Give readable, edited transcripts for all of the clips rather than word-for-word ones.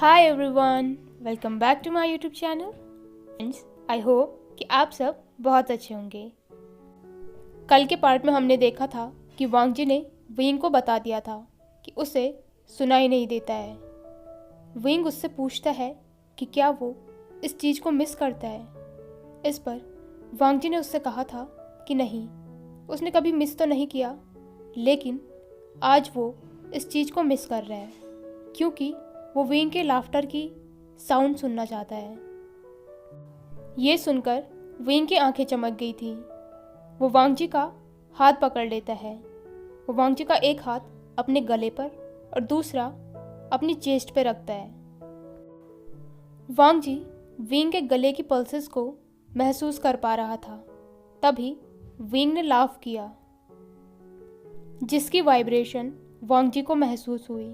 Hi everyone, welcome back to my YouTube channel. Friends, I hope कि आप सब बहुत अच्छे होंगे। कल के पार्ट में हमने देखा था कि वांग जी ने विंग को बता दिया था कि उसे सुनाई नहीं देता है। विंग उससे पूछता है कि क्या वो इस चीज़ को मिस करता है। इस पर वांग जी ने उससे कहा था कि नहीं, उसने कभी मिस तो नहीं किया, लेकिन आज वो इस चीज़ को मिस कर रहा है क्योंकि वो विंग के लाफ्टर की साउंड सुनना चाहता है। ये सुनकर विंग की आंखें चमक गई थी। वो वांग जी का हाथ पकड़ लेता है। वो वांग जी का एक हाथ अपने गले पर और दूसरा अपनी चेस्ट पर रखता है। वांग जी विंग के गले की पल्सेस को महसूस कर पा रहा था। तभी विंग ने लाफ किया, जिसकी वाइब्रेशन वांग जी को महसूस हुई।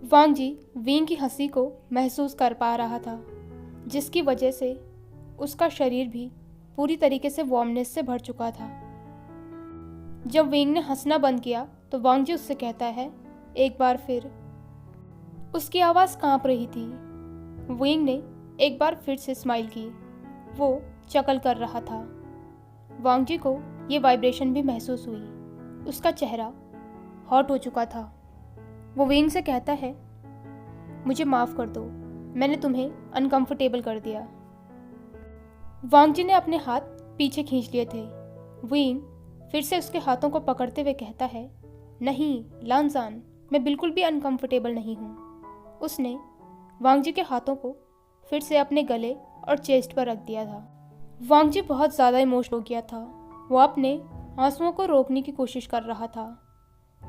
वांग जी विंग की हंसी को महसूस कर पा रहा था, जिसकी वजह से उसका शरीर भी पूरी तरीके से वार्मनेस से भर चुका था। जब विंग ने हंसना बंद किया तो वांग जी उससे कहता है एक बार फिर। उसकी आवाज़ कांप रही थी। विंग ने एक बार फिर से स्माइल की। वो चकल कर रहा था। वांग जी को ये वाइब्रेशन भी महसूस हुई। उसका चेहरा हॉट हो चुका था। वो विंग से कहता है, मुझे माफ़ कर दो, मैंने तुम्हें अनकंफर्टेबल कर दिया। वांग जी ने अपने हाथ पीछे खींच लिए थे। विंग फिर से उसके हाथों को पकड़ते हुए कहता है, नहीं लानजान, मैं बिल्कुल भी अनकंफर्टेबल नहीं हूँ। उसने वांग जी के हाथों को फिर से अपने गले और चेस्ट पर रख दिया था। वांग जी बहुत ज़्यादा इमोशनल हो गया था। वो अपने आंसुओं को रोकने की कोशिश कर रहा था।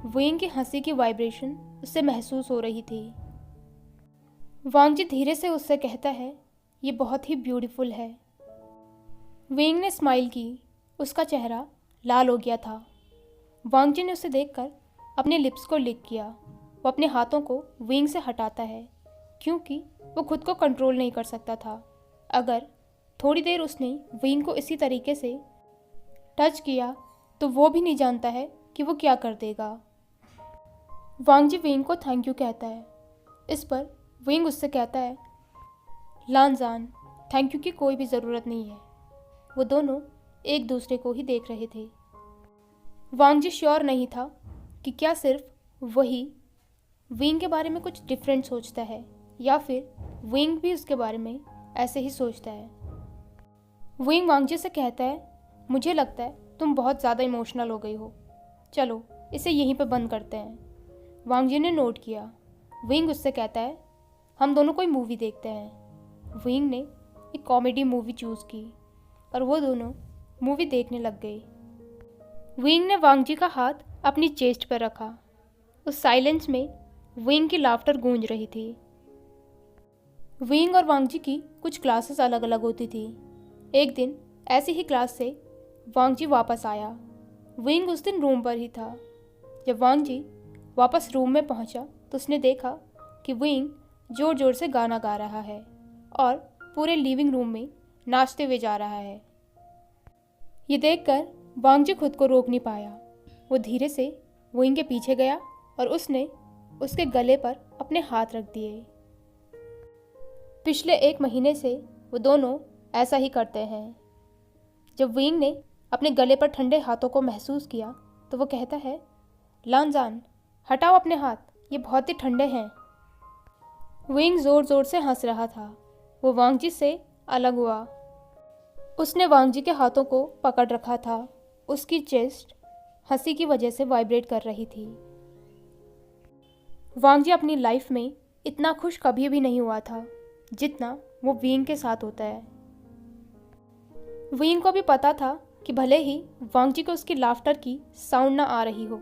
विंग की हंसी की वाइब्रेशन उससे महसूस हो रही थी। वांग जी धीरे से उससे कहता है, ये बहुत ही ब्यूटीफुल है। विंग ने स्माइल की। उसका चेहरा लाल हो गया था। वांग जी ने उसे देखकर अपने लिप्स को लिक किया। वो अपने हाथों को विंग से हटाता है क्योंकि वो खुद को कंट्रोल नहीं कर सकता था। अगर थोड़ी देर उसने विंग को इसी तरीके से टच किया तो वो भी नहीं जानता है कि वो क्या कर देगा। वांग जी विंग को थैंक यू कहता है। इस पर विंग उससे कहता है, लानजान, थैंक यू की कोई भी ज़रूरत नहीं है। वो दोनों एक दूसरे को ही देख रहे थे। वांग जी श्योर नहीं था कि क्या सिर्फ वही विंग के बारे में कुछ डिफरेंट सोचता है या फिर विंग भी उसके बारे में ऐसे ही सोचता है। विंग वांग जी से कहता है, मुझे लगता है तुम बहुत ज़्यादा इमोशनल हो गई हो, चलो इसे यहीं पे बंद करते हैं। वांग जी ने नोट किया। विंग उससे कहता है, हम दोनों कोई मूवी देखते हैं। विंग ने एक कॉमेडी मूवी चूज़ की और वो दोनों मूवी देखने लग गए। विंग ने वांग जी का हाथ अपनी चेस्ट पर रखा। उस साइलेंस में विंग की लाफ्टर गूंज रही थी। विंग और वांग जी की कुछ क्लासेस अलग अलग होती थी। एक दिन ऐसी ही क्लास से वांग जी वापस आया। विंग उस दिन रूम पर ही था। जब वांग जी वापस रूम में पहुंचा तो उसने देखा कि विंग ज़ोर ज़ोर से गाना गा रहा है और पूरे लिविंग रूम में नाचते हुए जा रहा है। ये देखकर वांग जी खुद को रोक नहीं पाया। वो धीरे से विंग के पीछे गया और उसने उसके गले पर अपने हाथ रख दिए। पिछले 1 महीने से वो दोनों ऐसा ही करते हैं। जब विंग ने अपने गले पर ठंडे हाथों को महसूस किया तो वो कहता है, लानजान, हटाओ अपने हाथ, ये बहुत ही ठंडे हैं। विंग ज़ोर ज़ोर से हंस रहा था। वो वांग जी से अलग हुआ। उसने वांग जी के हाथों को पकड़ रखा था। उसकी चेस्ट हंसी की वजह से वाइब्रेट कर रही थी। वांग जी अपनी लाइफ में इतना खुश कभी भी नहीं हुआ था जितना वो विंग के साथ होता है। विंग को भी पता था कि भले ही वांग जी को उसकी लाफ्टर की साउंड ना आ रही हो,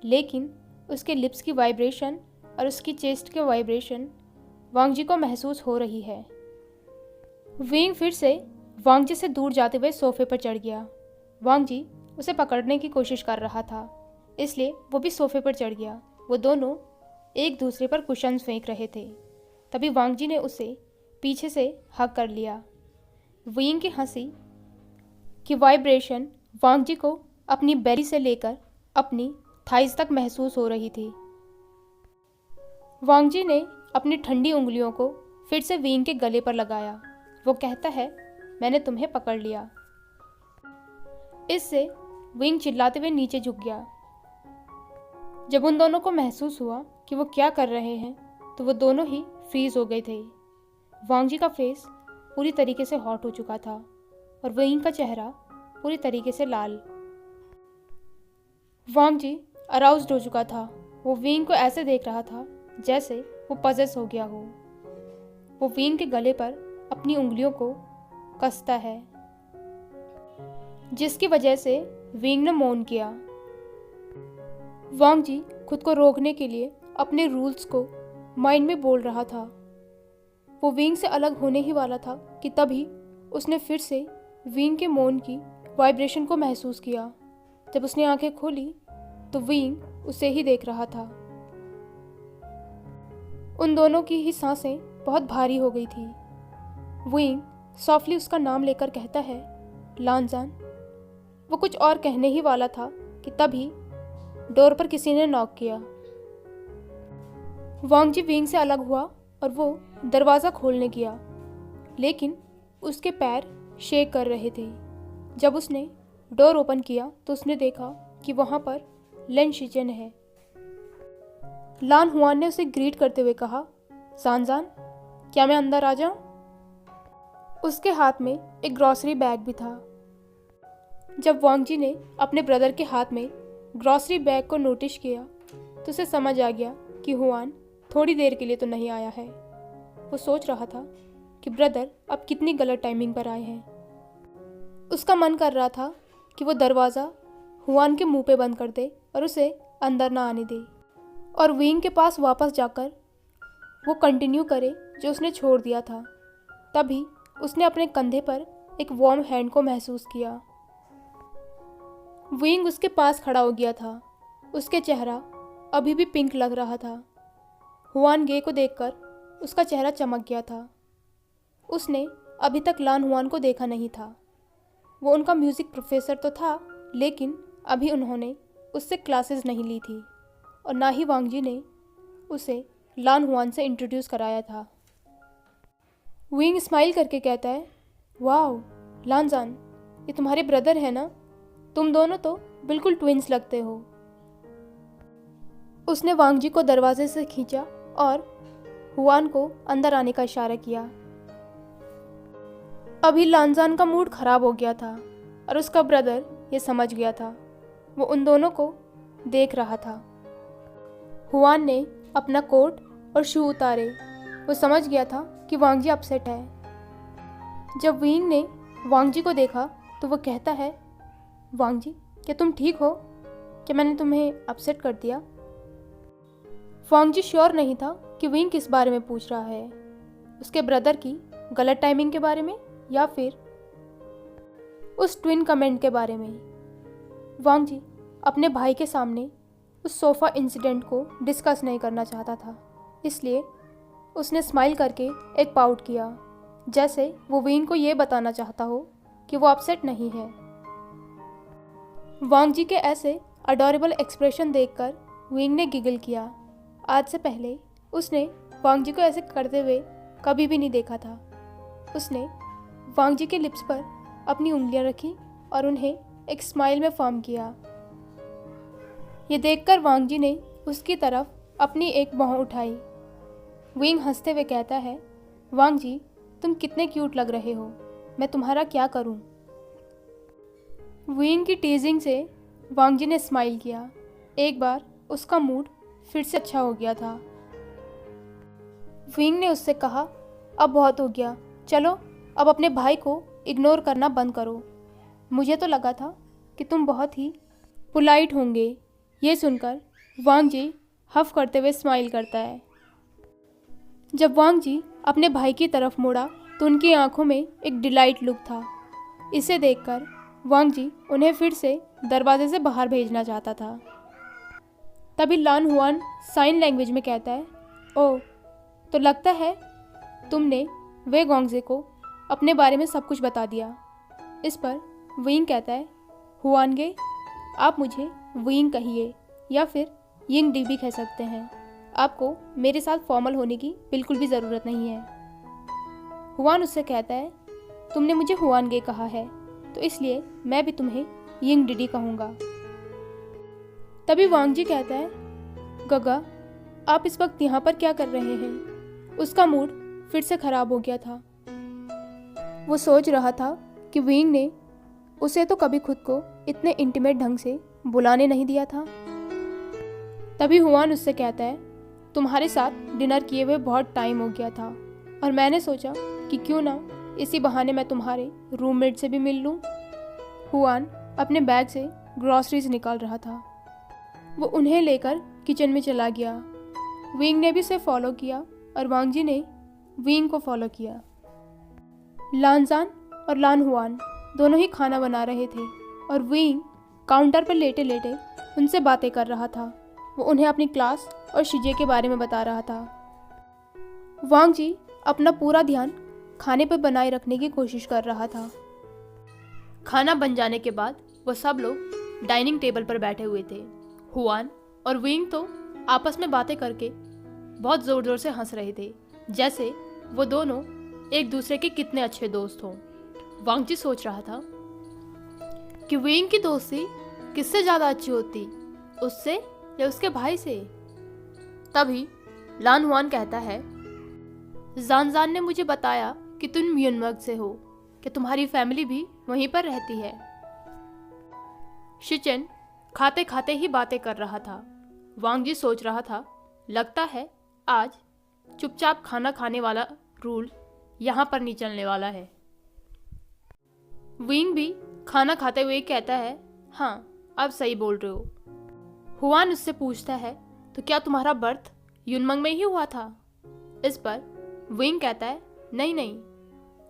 लेकिन उसके लिप्स की वाइब्रेशन और उसकी चेस्ट के वाइब्रेशन वांग जी को महसूस हो रही है। विंग फिर से वांग जी से दूर जाते हुए सोफे पर चढ़ गया। वांग जी उसे पकड़ने की कोशिश कर रहा था, इसलिए वो भी सोफे पर चढ़ गया। वो दोनों एक दूसरे पर कुशन्स फेंक रहे थे। तभी वांग जी ने उसे पीछे से हग कर लिया। विंग की हंसी की वाइब्रेशन वांग जी को अपनी बेली से लेकर अपनी थाइस तक महसूस हो रही थी। वांग जी ने अपनी ठंडी उंगलियों को फिर से विंग के गले पर लगाया। वो कहता है, मैंने तुम्हें पकड़ लिया। इससे विंग चिल्लाते हुए नीचे झुक गया। जब उन दोनों को महसूस हुआ कि वो क्या कर रहे हैं तो वो दोनों ही फ्रीज हो गए थे। वांग जी का फेस पूरी तरीके से हॉट हो चुका था और विंग का चेहरा पूरी तरीके से लाल। वांग जी अराउज्ड हो चुका था। वो विंग को ऐसे देख रहा था जैसे वो पजेस हो गया हो। वो विंग के गले पर अपनी उंगलियों को कसता है, जिसकी वजह से विंग ने मौन किया। वांग जी खुद को रोकने के लिए अपने रूल्स को माइंड में बोल रहा था। वो विंग से अलग होने ही वाला था कि तभी उसने फिर से विंग के मौन की वाइब्रेशन को महसूस किया। जब उसने आंखें खोली तो विंग उसे ही देख रहा था। उन दोनों की ही सांसें बहुत भारी हो गई थी। विंग सॉफ्टली उसका नाम लेकर कहता है, लानजान। वो कुछ और कहने ही वाला था कि तभी डोर पर किसी ने नॉक किया। वांग जी विंग से अलग हुआ और वो दरवाज़ा खोलने गया, लेकिन उसके पैर शेक कर रहे थे। जब उसने डोर ओपन किया तो उसने देखा कि वहाँ पर लन शिजन है। लान हुआन ने उसे ग्रीट करते हुए कहा, जानजान, क्या मैं अंदर आ जाऊं? उसके हाथ में एक ग्रॉसरी बैग भी था। जब वांग जी ने अपने ब्रदर के हाथ में ग्रॉसरी बैग को नोटिस किया तो उसे समझ आ गया कि हुआन थोड़ी देर के लिए तो नहीं आया है। वो सोच रहा था कि ब्रदर अब कितनी गलत टाइमिंग पर आए हैं। उसका मन कर रहा था कि वो दरवाज़ा हुआन के मुंह पे बंद कर दे और उसे अंदर ना आने दे, और विंग के पास वापस जाकर वो कंटिन्यू करे जो उसने छोड़ दिया था। तभी उसने अपने कंधे पर एक वार्म हैंड को महसूस किया। विंग उसके पास खड़ा हो गया था। उसके चेहरा अभी भी पिंक लग रहा था। हुआन गे को देखकर उसका चेहरा चमक गया था। उसने अभी तक लान हुआन को देखा नहीं था। वो उनका म्यूज़िक प्रोफेसर तो था, लेकिन अभी उन्होंने उससे क्लासेस नहीं ली थी और ना ही वांग जी ने उसे लान हुआन से इंट्रोड्यूस कराया था। विंग स्माइल करके कहता है, वाओ लानजान, ये तुम्हारे ब्रदर है ना? तुम दोनों तो बिल्कुल ट्विंस लगते हो। उसने वांग जी को दरवाजे से खींचा और हुआन को अंदर आने का इशारा किया। अभी लानजान का मूड खराब हो गया था और उसका ब्रदर ये समझ गया था। वो उन दोनों को देख रहा था। हुआन ने अपना कोट और शू उतारे। वो समझ गया था कि वांग जी अपसेट है। जब विंग ने वांग जी को देखा तो वो कहता है, वांग जी, क्या तुम ठीक हो? क्या मैंने तुम्हें अपसेट कर दिया? वांग जी श्योर नहीं था कि विंग किस बारे में पूछ रहा है, उसके ब्रदर की गलत टाइमिंग के बारे में या फिर उस ट्विन कमेंट के बारे में। वांग जी अपने भाई के सामने उस सोफ़ा इंसिडेंट को डिस्कस नहीं करना चाहता था, इसलिए उसने स्माइल करके एक पाउट किया, जैसे वो विंग को ये बताना चाहता हो कि वो अपसेट नहीं है। वांग जी के ऐसे अडोरेबल एक्सप्रेशन देखकर विंग ने गिगल किया। आज से पहले उसने वांग जी को ऐसे करते हुए कभी भी नहीं देखा था। उसने वांग जी के लिप्स पर अपनी उंगलियां रखी और उन्हें एक स्माइल में फॉर्म किया। ये देखकर वांग जी ने उसकी तरफ अपनी एक बाँह उठाई। विंग हंसते हुए कहता है, वांग जी, तुम कितने क्यूट लग रहे हो, मैं तुम्हारा क्या करूं? विंग की टीजिंग से वांग जी ने स्माइल किया। एक बार उसका मूड फिर से अच्छा हो गया था। विंग ने उससे कहा, अब बहुत हो गया, चलो अब अपने भाई को इग्नोर करना बंद करो। मुझे तो लगा था कि तुम बहुत ही पोलाइट होंगे। ये सुनकर वांग जी हफ करते हुए स्माइल करता है। जब वांग जी अपने भाई की तरफ मुड़ा तो उनकी आंखों में एक डिलाइट लुक था। इसे देखकर वांग जी उन्हें फिर से दरवाजे से बाहर भेजना चाहता था। तभी लान हुआन साइन लैंग्वेज में कहता है, ओह, तो लगता है तुमने वे गोंगजे को अपने बारे में सब कुछ बता दिया। इस पर विंग कहता है, हुआनगे, आप मुझे विंग कहिए या फिर यिंग डी भी कह सकते हैं। आपको मेरे साथ फॉर्मल होने की बिल्कुल भी ज़रूरत नहीं है। हुआन उससे कहता है, तुमने मुझे हुआन गे कहा है, तो इसलिए मैं भी तुम्हें यिंग डिडी कहूँगा। तभी वांग जी कहता है, गगा, आप इस वक्त यहाँ पर क्या कर रहे हैं? उसका मूड फिर से खराब हो गया था। वो सोच रहा था कि विंग ने उसे तो कभी खुद को इतने इंटीमेट ढंग से बुलाने नहीं दिया था। तभी हुआन उससे कहता है, तुम्हारे साथ डिनर किए हुए बहुत टाइम हो गया था और मैंने सोचा कि क्यों ना इसी बहाने मैं तुम्हारे रूममेट से भी मिल लूँ। हुआन अपने बैग से ग्रॉसरीज निकाल रहा था। वो उन्हें लेकर किचन में चला गया। विंग ने भी उसे फॉलो किया और वांग जी ने विंग को फॉलो किया। लानजान और लान हुआन दोनों ही खाना बना रहे थे और विंग काउंटर पर लेटे लेटे उनसे बातें कर रहा था। वो उन्हें अपनी क्लास और शीजे के बारे में बता रहा था। वांग जी अपना पूरा ध्यान खाने पर बनाए रखने की कोशिश कर रहा था। खाना बन जाने के बाद वो सब लोग डाइनिंग टेबल पर बैठे हुए थे। हुआन और विंग तो आपस में बातें करके बहुत ज़ोर ज़ोर से हंस रहे थे, जैसे वो दोनों एक दूसरे के कितने अच्छे दोस्त हों। वांग जी सोच रहा था कि विंग की दोस्ती किससे ज़्यादा अच्छी होती, उससे या उसके भाई से। तभी लान हुआन कहता है, जानजान ने मुझे बताया कि तुम म्यूनमर्ग से हो, कि तुम्हारी फैमिली भी वहीं पर रहती है। शिचेन खाते खाते ही बातें कर रहा था। वांग जी सोच रहा था, लगता है आज चुपचाप खाना खाने वाला रूल यहाँ पर नहीं चलने वाला है। विंग भी खाना खाते हुए कहता है, हाँ अब सही बोल रहे हो। हुआन उससे पूछता है, तो क्या तुम्हारा बर्थ युनमंग में ही हुआ था? इस पर विंग कहता है, नहीं नहीं,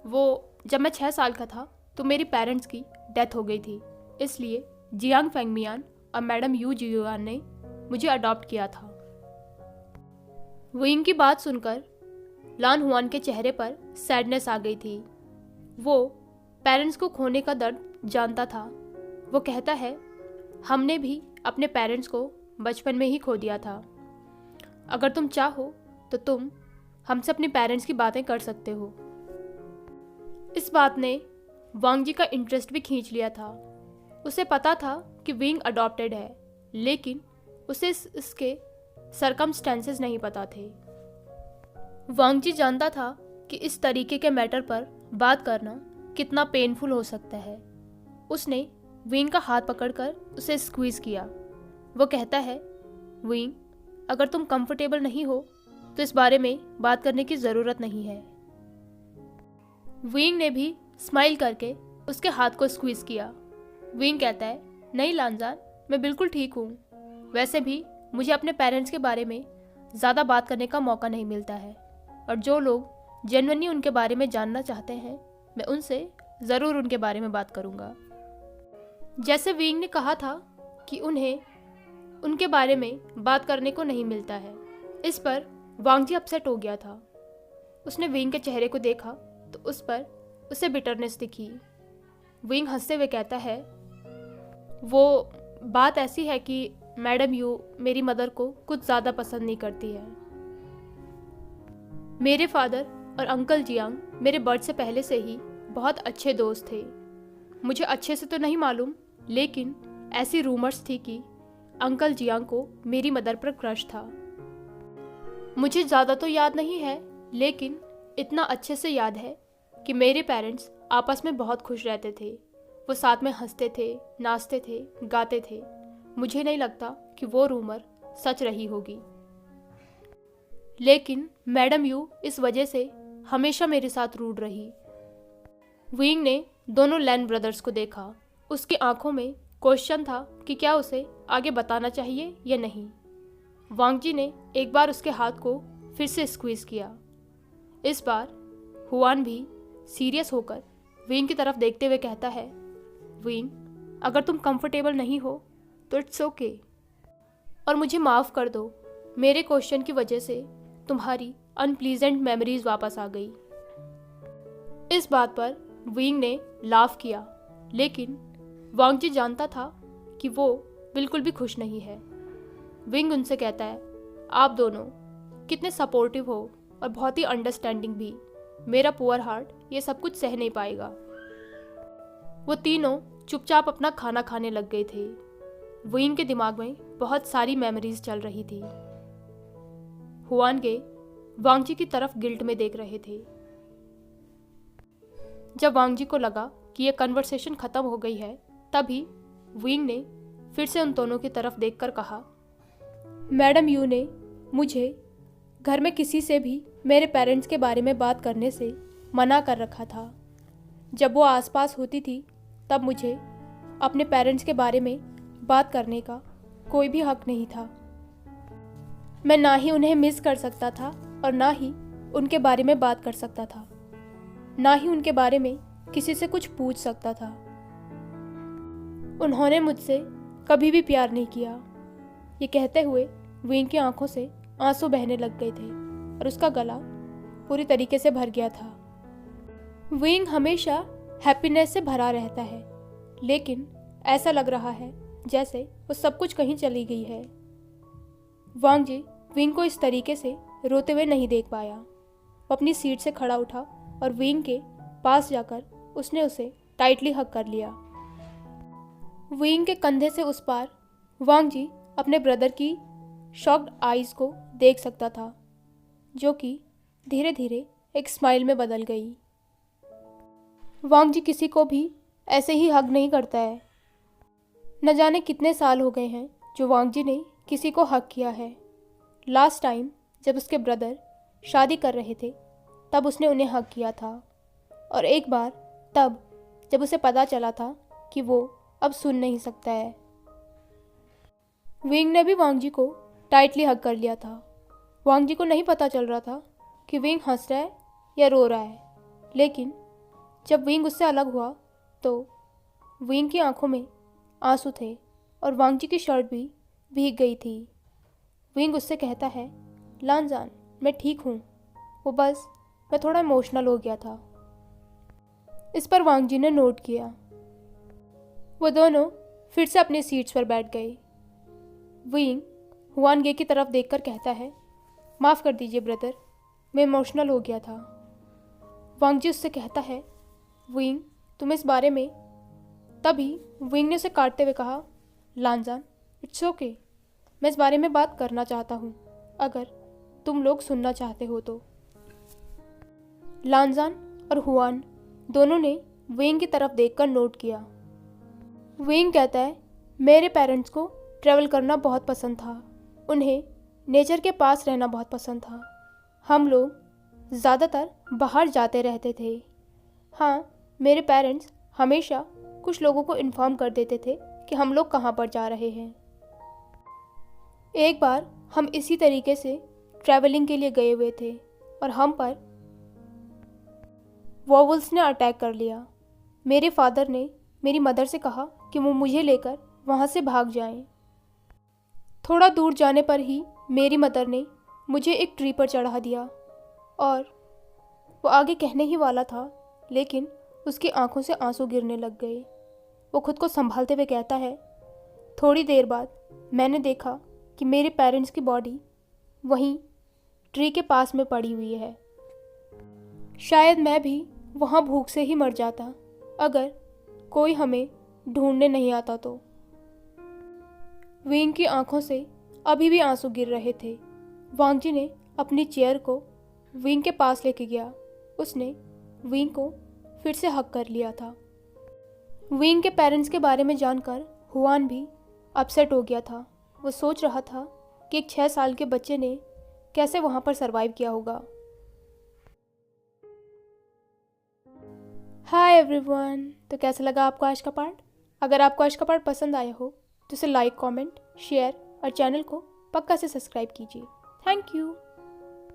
वो जब मैं 6 साल का था तो मेरी पेरेंट्स की डेथ हो गई थी, इसलिए जियांग फेंगमियान और मैडम यू जियुआन ने मुझे अडॉप्ट किया था। विंग की बात सुनकर लान हुआन के चेहरे पर सैडनेस आ गई थी। वो पेरेंट्स को खोने का दर्द जानता था। वो कहता है, हमने भी अपने पेरेंट्स को बचपन में ही खो दिया था। अगर तुम चाहो तो तुम हमसे अपने पेरेंट्स की बातें कर सकते हो। इस बात ने वांग जी का इंटरेस्ट भी खींच लिया था। उसे पता था कि विंग अडॉप्टेड है, लेकिन उसे इसके सरकमस्टेंसेस नहीं पता थे। वांग जी जानता था कि इस तरीके के मैटर पर बात करना कितना पेनफुल हो सकता है। उसने विंग का हाथ पकड़कर उसे स्क्वीज किया। वो कहता है, विंग, अगर तुम कंफर्टेबल नहीं हो तो इस बारे में बात करने की ज़रूरत नहीं है। विंग ने भी स्माइल करके उसके हाथ को स्क्वीज किया। विंग कहता है, नहीं लानजान, मैं बिल्कुल ठीक हूँ। वैसे भी मुझे अपने पेरेंट्स के बारे में ज़्यादा बात करने का मौका नहीं मिलता है, और जो लोग जेन्युइनली उनके बारे में जानना चाहते हैं मैं उनसे ज़रूर उनके बारे में बात करूँगा। जैसे विंग ने कहा था कि उन्हें उनके बारे में बात करने को नहीं मिलता है। इस पर वांग जी अपसेट हो गया था। उसने विंग के चेहरे को देखा तो उस पर उसे बिटरनेस दिखी। विंग हंसते हुए कहता है, वो बात ऐसी है कि मैडम यू मेरी मदर को कुछ ज़्यादा पसंद नहीं करती है। मेरे फादर और अंकल जियांग मेरे बर्थ से पहले से ही बहुत अच्छे दोस्त थे। मुझे अच्छे से तो नहीं मालूम, लेकिन ऐसी रूमर्स थी कि अंकल जियांग को मेरी मदर पर क्रश था। मुझे ज़्यादा तो याद नहीं है, लेकिन इतना अच्छे से याद है कि मेरे पेरेंट्स आपस में बहुत खुश रहते थे। वो साथ में हंसते थे, नाचते थे, गाते थे। मुझे नहीं लगता कि वो रूमर सच रही होगी। लेकिन मैडम यू इस वजह से हमेशा मेरे साथ रूड रही। विंग ने दोनों लैन ब्रदर्स को देखा। उसकी आंखों में क्वेश्चन था कि क्या उसे आगे बताना चाहिए या नहीं। वांग जी ने एक बार उसके हाथ को फिर से स्क्वीज किया। इस बार हुआन भी सीरियस होकर विंग की तरफ देखते हुए कहता है, विंग, अगर तुम कंफर्टेबल नहीं हो तो इट्स ओके, और मुझे माफ़ कर दो, मेरे क्वेश्चन की वजह से तुम्हारी अनप्लीजेंट मेमोरीज वापस आ गई। इस बात पर विंग ने लाफ किया, लेकिन वांग जी जानता था कि वो बिल्कुल भी खुश नहीं है। विंग उनसे कहता है, आप दोनों कितने सपोर्टिव हो और बहुत ही अंडरस्टैंडिंग भी। मेरा पुअर हार्ट ये सब कुछ सह नहीं पाएगा। वो तीनों चुपचाप अपना खाना खाने लग गए थे। वुइंग के दिमाग में बहुत सारी मेमोरीज चल रही थी। हुआन गे वांगजी की तरफ गिल्ट में देख रहे थे। जब वांगजी को लगा कि यह कन्वर्सेशन खत्म हो गई है, तभी वुइंग ने फिर से उन दोनों की तरफ देखकर कहा, मैडम यू ने मुझे घर में किसी से भी मेरे पेरेंट्स के बारे में बात करने से मना कर रखा था। जब वो आसपास होती थी तब मुझे अपने पेरेंट्स के बारे में बात करने का कोई भी हक नहीं था। मैं ना ही उन्हें मिस कर सकता था और ना ही उनके बारे में बात कर सकता था, ना ही उनके बारे में किसी से कुछ पूछ सकता था। उन्होंने मुझसे कभी भी प्यार नहीं किया। ये कहते हुए विंग की आंखों से आंसू बहने लग गए थे और उसका गला पूरी तरीके से भर गया था। विंग हमेशा हैप्पीनेस से भरा रहता है, लेकिन ऐसा लग रहा है जैसे वो सब कुछ कहीं चली गई है। वांगजी विंग को इस तरीके से रोते हुए नहीं देख पाया। वो अपनी सीट से खड़ा उठा और विंग के पास जाकर उसने उसे टाइटली हग कर लिया। विंग के कंधे से उस पार वांगजी अपने ब्रदर की शॉक्ड आईज को देख सकता था, जो कि धीरे धीरे एक स्माइल में बदल गई। वांगजी किसी को भी ऐसे ही हग नहीं करता है। न जाने कितने साल हो गए हैं जो वांगजी ने किसी को हग किया है। लास्ट टाइम जब उसके ब्रदर शादी कर रहे थे तब उसने उन्हें हग किया था, और एक बार तब जब उसे पता चला था कि वो अब सुन नहीं सकता है। विंग ने भी वांगजी को टाइटली हग कर लिया था। वांगजी को नहीं पता चल रहा था कि विंग हंस रहा है या रो रहा है, लेकिन जब विंग उससे अलग हुआ तो विंग की आंखों में आंसू थे और वांगजी की शर्ट भी भीग गई थी। विंग उससे कहता है, लानजान मैं ठीक हूँ, वो बस मैं थोड़ा इमोशनल हो गया था। इस पर वांगजी ने नोट किया। वो दोनों फिर से अपनी सीट्स पर बैठ गए। विंग हुआन गे की तरफ देखकर कहता है, माफ़ कर दीजिए ब्रदर, मैं इमोशनल हो गया था। वांगजी उससे कहता है, विंग तुम इस बारे में। तभी विंग ने उसे काटते हुए कहा, लानजान इट्स ओके, मैं इस बारे में बात करना चाहता हूँ, अगर तुम लोग सुनना चाहते हो तो। लानजान और हुआन दोनों ने विंग की तरफ देखकर नोट किया। विंग कहता है, मेरे पेरेंट्स को ट्रैवल करना बहुत पसंद था। उन्हें नेचर के पास रहना बहुत पसंद था। हम लोग ज़्यादातर बाहर जाते रहते थे। हाँ, मेरे पेरेंट्स हमेशा कुछ लोगों को इन्फॉर्म कर देते थे कि हम लोग कहाँ पर जा रहे हैं। एक बार हम इसी तरीके से ट्रैवलिंग के लिए गए हुए थे और हम पर वॉवल्स ने अटैक कर लिया। मेरे फादर ने मेरी मदर से कहा कि वो मुझे लेकर वहाँ से भाग जाएं। थोड़ा दूर जाने पर ही मेरी मदर ने मुझे एक ट्री पर चढ़ा दिया और वो आगे कहने ही वाला था, लेकिन उसकी आंखों से आंसू गिरने लग गए। वो खुद को संभालते हुए कहता है, थोड़ी देर बाद मैंने देखा कि मेरे पेरेंट्स की बॉडी वहीं ट्री के पास में पड़ी हुई है। शायद मैं भी वहाँ भूख से ही मर जाता अगर कोई हमें ढूंढने नहीं आता तो। विंग की आंखों से अभी भी आंसू गिर रहे थे। वांगजी ने अपनी चेयर को विंग के पास लेके गया। उसने विंग को फिर से हक कर लिया था। विंग के पेरेंट्स के बारे में जानकर हुआन भी अपसेट हो गया था। वो सोच रहा था कि एक 6 साल के बच्चे ने कैसे वहाँ पर सरवाइव किया होगा। हाय एवरीवन, तो कैसा लगा आपको आज का पार्ट? अगर आपको आज का पार्ट पसंद आया हो तो इसे लाइक, कमेंट, शेयर और चैनल को पक्का से सब्सक्राइब कीजिए। Thank you.